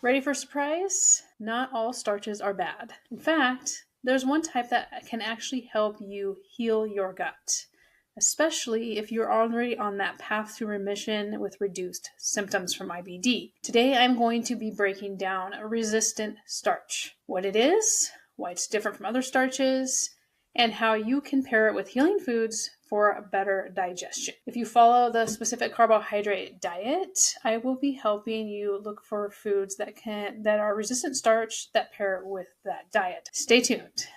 Ready for a surprise? Not all starches are bad. In fact, there's one type that can actually help you heal your gut, especially if you're already on that path to remission with reduced symptoms from IBD. Today, I'm going to be breaking down a resistant starch, what it is, why it's different from other starches, and how you can pair it with healing foods for a better digestion. If you follow the specific carbohydrate diet, I will be helping you look for foods that are resistant starch that pair with that diet. Stay tuned.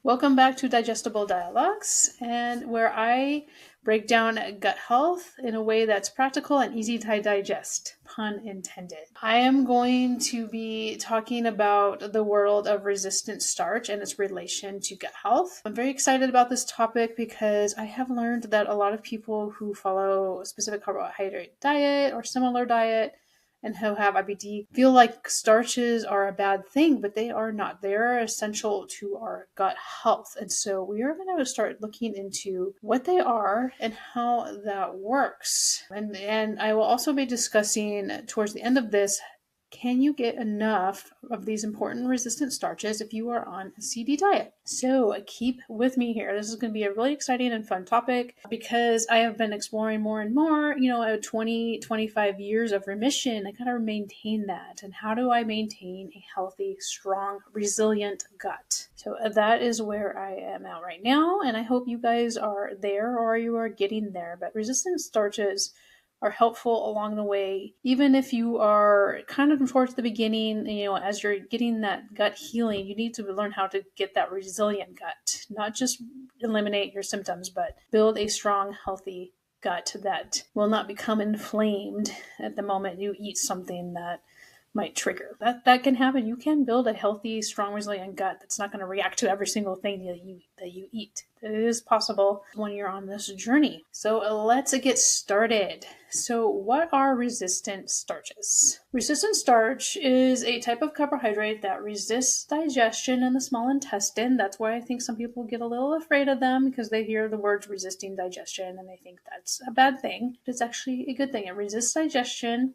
Welcome back to Digestible Dialogues, and where I break down gut health in a way that's practical and easy to digest, pun intended. I am going to be talking about the world of resistant starch and its relation to gut health. I'm very excited about this topic because I have learned that a lot of people who follow a specific carbohydrate diet or similar diet and who have IBD feel like starches are a bad thing, but they are not. They are essential to our gut health. And so we are going to start looking into what they are and how that works. And I will also be discussing towards the end of this, can you get enough of these important resistant starches if you are on a CD diet? So keep with me here. This is going to be a really exciting and fun topic because I have been exploring more and more, 25 years of remission. I got to maintain that. And how do I maintain a healthy, strong, resilient gut? So that is where I am at right now. And I hope you guys are there or you are getting there. But resistant starches are helpful along the way, even if you are kind of towards the beginning, as you're getting that gut healing, you need to learn how to get that resilient gut, not just eliminate your symptoms, but build a strong, healthy gut that will not become inflamed at the moment you eat something that might trigger. That can happen. You can build a healthy, strong, resilient gut that's not going to react to every single thing that you eat. It is possible when you're on this journey. So let's get started. So what are resistant starches? Resistant starch is a type of carbohydrate that resists digestion in the small intestine. That's why I think some people get a little afraid of them because they hear the words resisting digestion and they think that's a bad thing. But it's actually a good thing. It resists digestion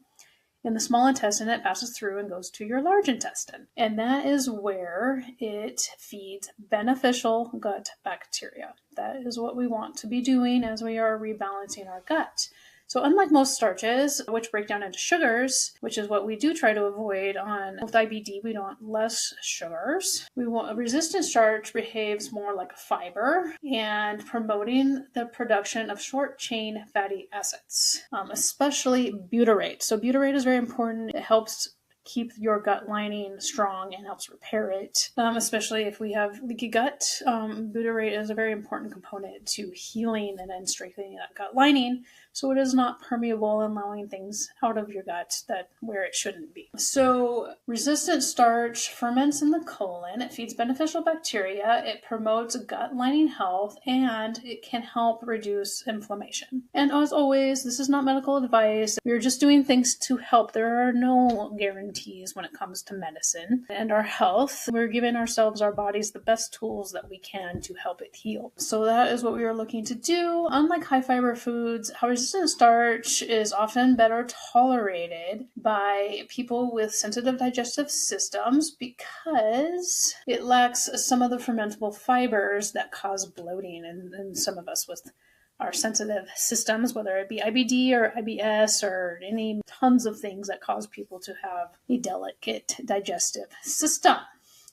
in the small intestine. It passes through and goes to your large intestine. And that is where it feeds beneficial gut bacteria. That is what we want to be doing as we are rebalancing our gut. So unlike most starches, which break down into sugars, which is what we do try to avoid with IBD, we want less sugars. Resistant starch behaves more like a fiber and promoting the production of short-chain fatty acids, especially butyrate. So butyrate is very important. It helps keep your gut lining strong and helps repair it, especially if we have leaky gut. Butyrate is a very important component to healing and then strengthening that gut lining so it is not permeable and allowing things out of your gut where it shouldn't be. So resistant starch ferments in the colon. It feeds beneficial bacteria. It promotes gut lining health and it can help reduce inflammation. And as always, this is not medical advice. We're just doing things to help. There are no guarantees when it comes to medicine and our health. We're giving ourselves, our bodies, the best tools that we can to help it heal. So that is what we are looking to do. Unlike high fiber foods, resistant starch is often better tolerated by people with sensitive digestive systems because it lacks some of the fermentable fibers that cause bloating in some of us with our sensitive systems, whether it be IBD or IBS or any tons of things that cause people to have a delicate digestive system.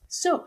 So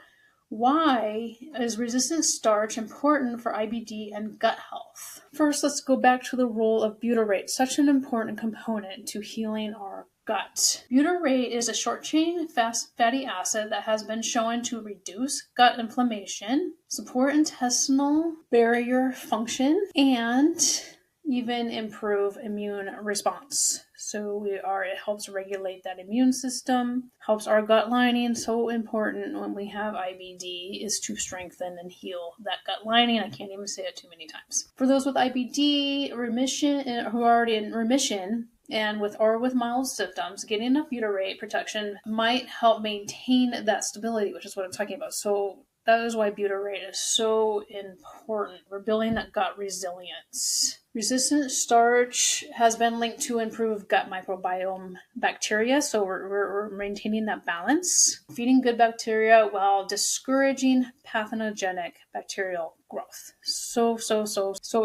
why is resistant starch important for IBD and gut health? First, let's go back to the role of butyrate, such an important component to healing our gut. Butyrate is a short-chain fatty acid that has been shown to reduce gut inflammation, support intestinal barrier function, and even improve immune response. So it helps regulate that immune system, helps our gut lining. So important when we have IBD is to strengthen and heal that gut lining. I can't even say it too many times. For those with IBD who are already in remission, and with mild symptoms, getting enough butyrate protection might help maintain that stability, which is what I'm talking about. So That is why butyrate is so important. We're building that gut resilience. Resistant starch has been linked to improved gut microbiome bacteria, so we're maintaining that balance. Feeding good bacteria while discouraging pathogenic bacterial growth. So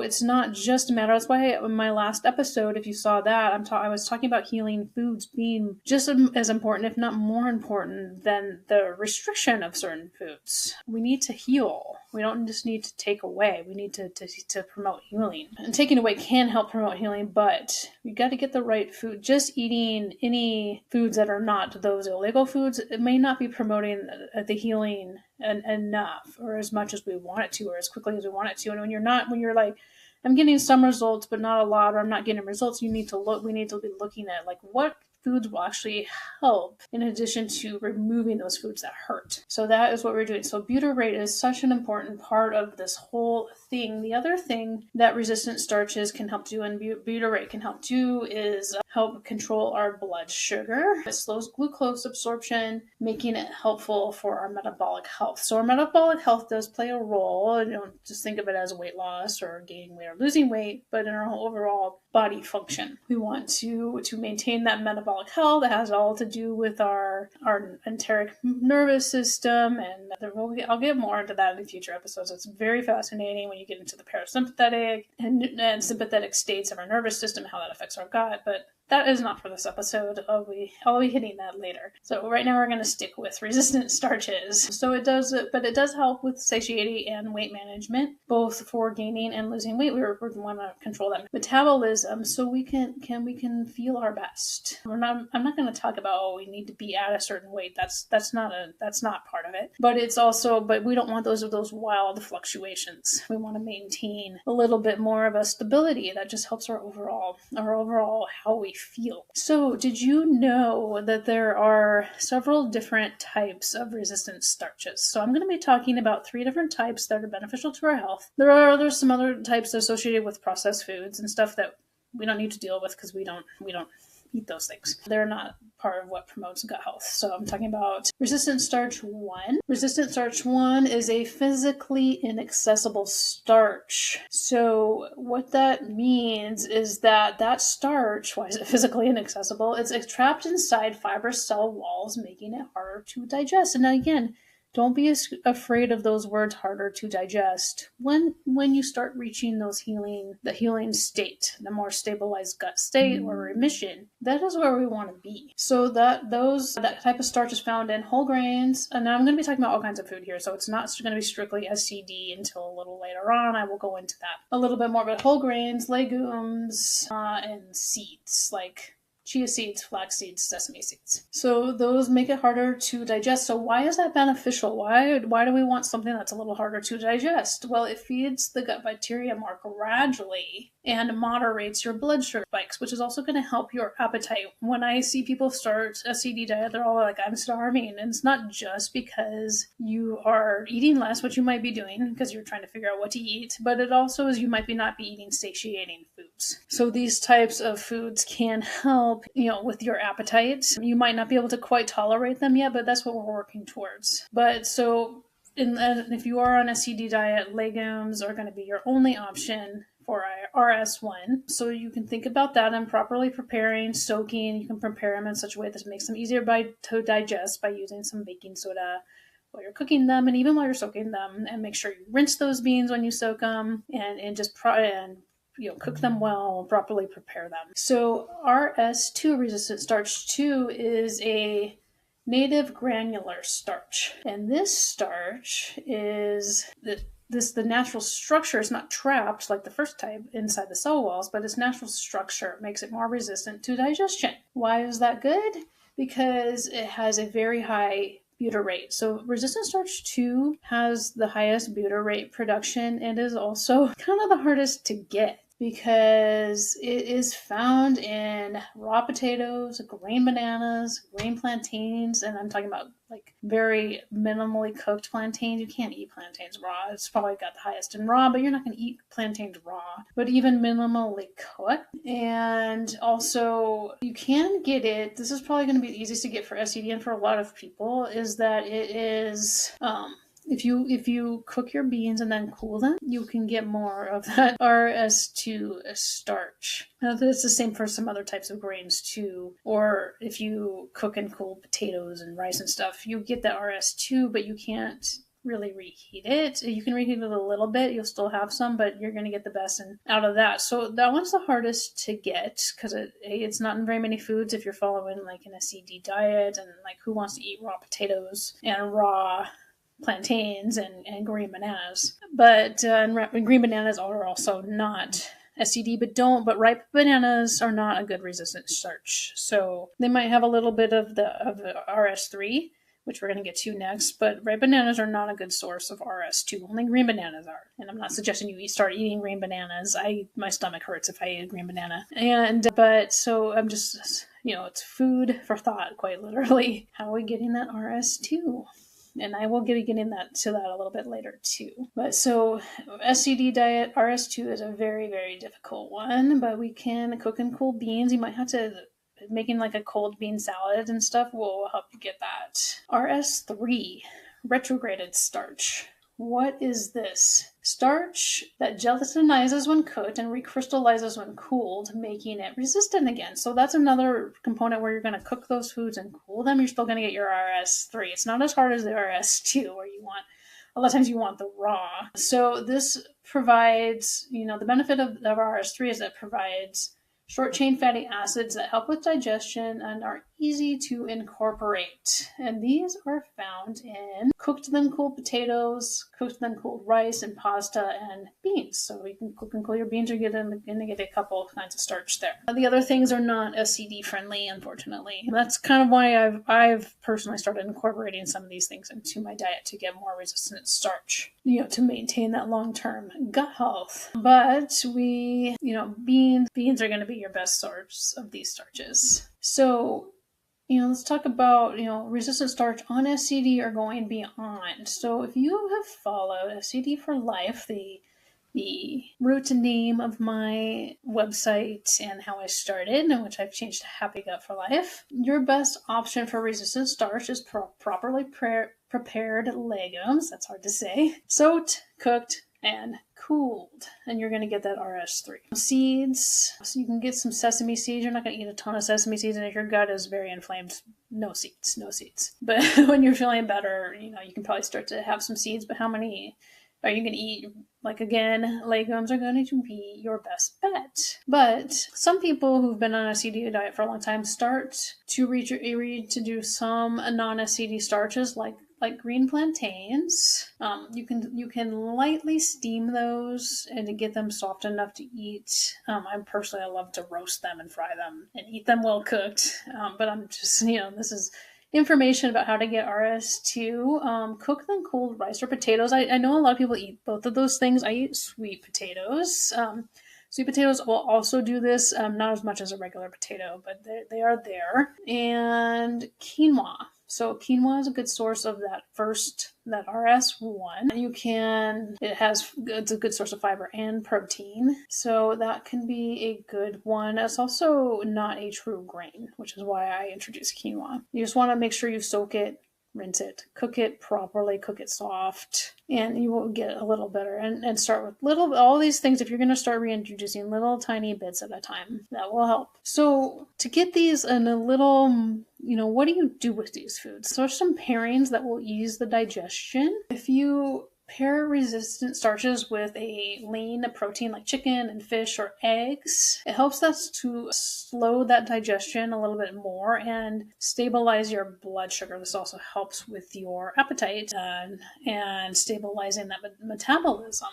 it's not just a matter. That's why in my last episode, if you saw that, I was talking about healing foods being just as important, if not more important, than the restriction of certain foods. We need to heal. We don't just need to take away. We need to promote healing. And taking away can help promote healing, but you got to get the right food. Just eating any foods that are not those illegal foods, it may not be promoting the healing enough or as much as we want it to or as quickly as we want it to. And when you're like, I'm getting some results but not a lot, or I'm not getting results, we need to be looking at like what foods will actually help in addition to removing those foods that hurt. So that is what we're doing. So butyrate is such an important part of this whole thing. The other thing that resistant starches can help do and butyrate can help do is help control our blood sugar. It slows glucose absorption, making it helpful for our metabolic health. So our metabolic health does play a role. You don't just think of it as weight loss or gaining weight or losing weight, but in our overall body function. We want to maintain that metabolic health. That has all to do with our enteric nervous system, and I'll get more into that in future episodes. It's very fascinating when you get into the parasympathetic and sympathetic states of our nervous system, how that affects our gut, but that is not for this episode. I'll be hitting that later. So right now we're going to stick with resistant starches. So it does help with satiety and weight management, both for gaining and losing weight. We want to control that metabolism so we can feel our best. I'm not going to talk about we need to be at a certain weight. That's not part of it. But we don't want those wild fluctuations. We want to maintain a little bit more of a stability that just helps our overall how we feel. So did you know that there are several different types of resistant starches? So I'm going to be talking about 3 different types that are beneficial to our health. There's some other types associated with processed foods and stuff that we don't need to deal with because we don't eat those things. They're not part of what promotes gut health. So I'm talking about resistant starch 1. Resistant starch 1 is a physically inaccessible starch. So what that means is that starch, why is it physically inaccessible? It's trapped inside fibrous cell walls, making it harder to digest. And again, don't be afraid of those words, harder to digest. When you start reaching the healing state, the more stabilized gut state or remission, that is where we want to be. So that type of starch is found in whole grains. And now I'm going to be talking about all kinds of food here. So it's not going to be strictly SCD until a little later on. I will go into that a little bit more, but whole grains, legumes, and seeds like chia seeds, flax seeds, sesame seeds. So those make it harder to digest. So why is that beneficial? Why do we want something that's a little harder to digest? Well, it feeds the gut bacteria more gradually and moderates your blood sugar spikes, which is also going to help your appetite. When I see people start a CD diet, they're all like, I'm starving. And it's not just because you are eating less, which you might be doing because you're trying to figure out what to eat, but it also is you might not be eating satiating foods. So these types of foods can help, with your appetite. You might not be able to quite tolerate them yet, but that's what we're working towards. But so if you are on a CD diet, legumes are going to be your only option for RS1. So you can think about that and properly preparing, soaking. You can prepare them in such a way that makes them easier to digest by using some baking soda while you're cooking them and even while you're soaking them. And make sure you rinse those beans when you soak them and just cook them well, properly prepare them. So RS2, resistant starch 2, is a native granular starch. And this starch is the natural structure is not trapped like the first type inside the cell walls, but its natural structure makes it more resistant to digestion. Why is that good? Because it has a very high butyrate. So resistant starch 2 has the highest butyrate production and is also kind of the hardest to get because it is found in raw potatoes, grain bananas, grain plantains, and I'm talking about like very minimally cooked plantains. You can't eat plantains raw. It's probably got the highest in raw, but you're not going to eat plantains raw. But even minimally cooked. And also you can get it. This is probably going to be the easiest to get for SCD and for a lot of people is that it is if you cook your beans and then cool them, you can get more of that RS2 starch. Now, it's the same for some other types of grains too. Or if you cook and cool potatoes and rice and stuff, you get the RS2, but you can't really reheat it. You can reheat it a little bit, you'll still have some, but you're going to get the best out of that. So that one's the hardest to get because it's not in very many foods if you're following like an SCD diet, and like who wants to eat raw potatoes and raw plantains and green bananas. But green bananas are also not SCD, but ripe bananas are not a good resistant starch. So they might have a little bit of the RS3, which we're going to get to next, but ripe bananas are not a good source of RS2. Only green bananas are. And I'm not suggesting you start eating green bananas. My stomach hurts if I eat a green banana. But so I'm just, it's food for thought, quite literally. How are we getting that RS2? And I will get getting to that a little bit later too. But so SCD diet, RS2 is a very, very difficult one, but we can cook and cool beans. You might have to, making like a cold bean salad and stuff will help you get that. RS3, retrograded starch. What is this? Starch that gelatinizes when cooked and recrystallizes when cooled, making it resistant again. So that's another component where you're going to cook those foods and cool them. You're still going to get your RS3. It's not as hard as the RS2 where a lot of times you want the raw. So this provides, the benefit of RS3 is that it provides short-chain fatty acids that help with digestion and are easy to incorporate. And these are found in cooked then cooled potatoes, cooked then cooled rice and pasta and beans. So you can cook and cool your beans, you're going to get a couple kinds of starch there. The other things are not SCD friendly, unfortunately. That's kind of why I've personally started incorporating some of these things into my diet to get more resistant starch, to maintain that long-term gut health. But beans are going to be your best source of these starches. So let's talk about, resistant starch on SCD or going beyond. So if you have followed SCD for Life, the root name of my website and how I started, and which I've changed to Happy Gut for Life, your best option for resistant starch is properly prepared legumes, that's hard to say, soaked, cooked, and cooled, and you're going to get that RS3. Seeds, so you can get some sesame seeds. You're not going to eat a ton of sesame seeds, and if your gut is very inflamed, no seeds. But when you're feeling better, you can probably start to have some seeds, but how many are you going to eat? Like, again, legumes are going to be your best bet. But some people who've been on a SCD diet for a long time start to do some non-SCD starches like green plantains. You can lightly steam those and to get them soft enough to eat. I love to roast them and fry them and eat them well cooked. But I'm just, this is information about how to get RS2. Cook then cooled rice or potatoes. I know a lot of people eat both of those things. I eat sweet potatoes. Sweet potatoes will also do this, not as much as a regular potato, but they are there. And quinoa. So quinoa is a good source of that RS1. It's a good source of fiber and protein. So that can be a good one. It's also not a true grain, which is why I introduced quinoa. You just want to make sure you soak it, rinse it, cook it properly, cook it soft, and you will get a little better. And start with all these things. If you're going to start reintroducing little tiny bits at a time, that will help. So to get these in a little, what do you do with these foods? So there's some pairings that will ease the digestion. If you pair resistant starches with a lean protein like chicken and fish or eggs, it helps us to slow that digestion a little bit more and stabilize your blood sugar. This also helps with your appetite and stabilizing that metabolism.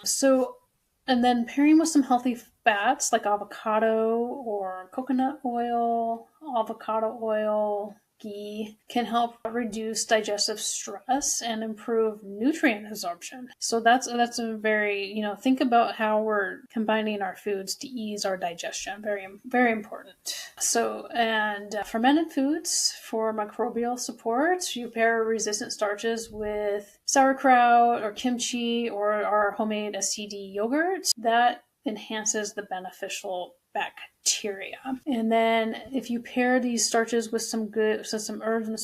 And then pairing with some healthy fats like avocado or coconut oil, avocado oil, ghee can help reduce digestive stress and improve nutrient absorption. So that's a very, think about how we're combining our foods to ease our digestion. Very, very important. So, and fermented foods for microbial support, you pair resistant starches with sauerkraut or kimchi or our homemade SCD yogurt. That enhances the beneficial bacteria. And then if you pair these starches with some herbs and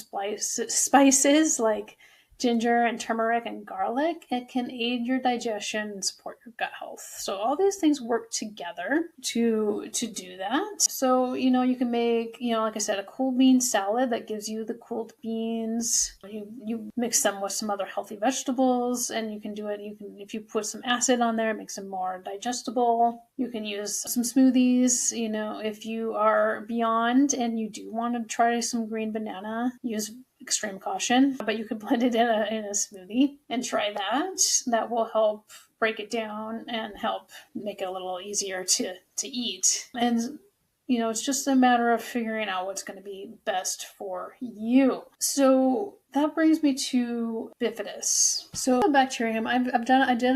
spices like ginger and turmeric and garlic, it can aid your digestion and support your gut health. So all these things work together to do that. So, you can make, like I said, a cool bean salad that gives you the cooled beans. You mix them with some other healthy vegetables, and you can do it. If you put some acid on there, it makes them more digestible. You can use some smoothies. If you are beyond and you do want to try some green banana, use extreme caution, but you could blend it in a smoothie and try that. That will help break it down and help make it a little easier to eat. And it's just a matter of figuring out what's going to be best for you. So that brings me to Bifidus. So Bacterium, I did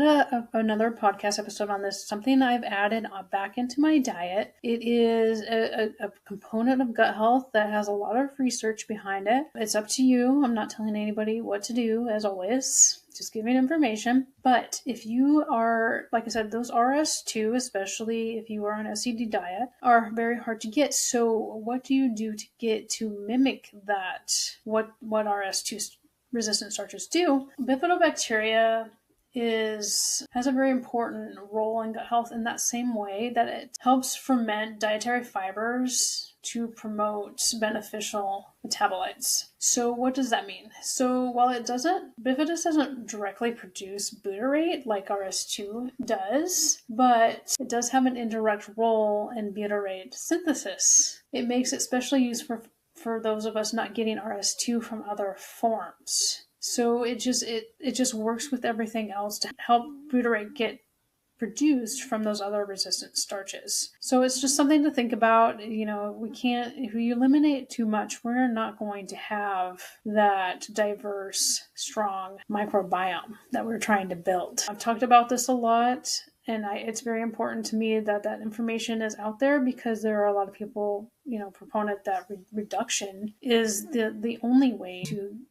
another podcast episode on this, something I've added back into my diet. It is a component of gut health that has a lot of research behind it. It's up to you. I'm not telling anybody what to do, as always. Just giving information. But if you are, like I said, those RS2, especially if you are on a SCD diet, are very hard to get. So what do you do to get to mimic that? What RS2 resistant starches do? Bifidobacteria has a very important role in gut health in that same way that it helps ferment dietary fibers to promote beneficial metabolites. So what does that mean? So while Bifidus doesn't directly produce butyrate like RS2 does, but it does have an indirect role in butyrate synthesis. It makes it specially used for those of us not getting RS2 from other forms. So it just works with everything else to help butyrate get produced from those other resistant starches. So it's just something to think about. If we eliminate too much, we're not going to have that diverse, strong microbiome that we're trying to build. I've talked about this a lot, and it's very important to me that information is out there, because there are a lot of people, proponent that reduction is the only way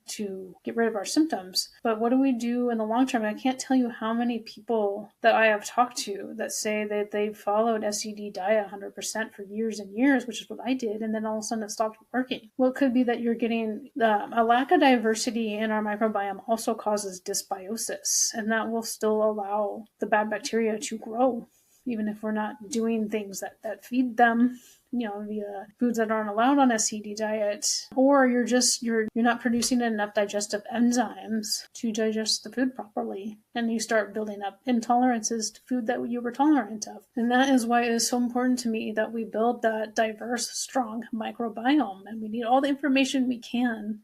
to get rid of our symptoms. But what do we do in the long term? I can't tell you how many people that I have talked to that say that they've followed SCD diet 100% for years and years, which is what I did, and then all of a sudden it stopped working. Well, it could be that you're getting a lack of diversity in our microbiome also causes dysbiosis, and that will still allow the bad bacteria to grow, even if we're not doing things that feed them, via foods that aren't allowed on a SCD diet, or you're not producing enough digestive enzymes to digest the food properly, and you start building up intolerances to food that you were tolerant of. And that is why it is so important to me that we build that diverse, strong microbiome, and we need all the information we can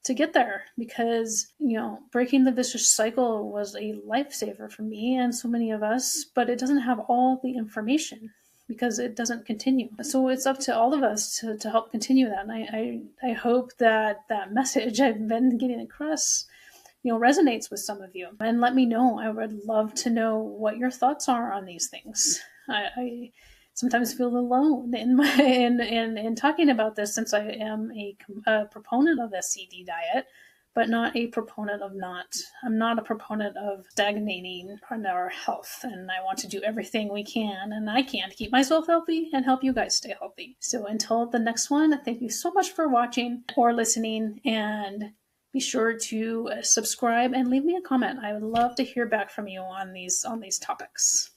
to get there, because breaking the vicious cycle was a lifesaver for me and so many of us, but it doesn't have all the information because it doesn't continue. So it's up to all of us to help continue that. And I hope that message I've been getting across resonates with some of you, and let me know. I would love to know what your thoughts are on these things. I sometimes feel alone in talking about this, since I am a proponent of SCD diet, but not a proponent of I'm not a proponent of stagnating on our health, and I want to do everything we can and I can to keep myself healthy and help you guys stay healthy. So until the next one, thank you so much for watching or listening, and be sure to subscribe and leave me a comment. I would love to hear back from you on these topics.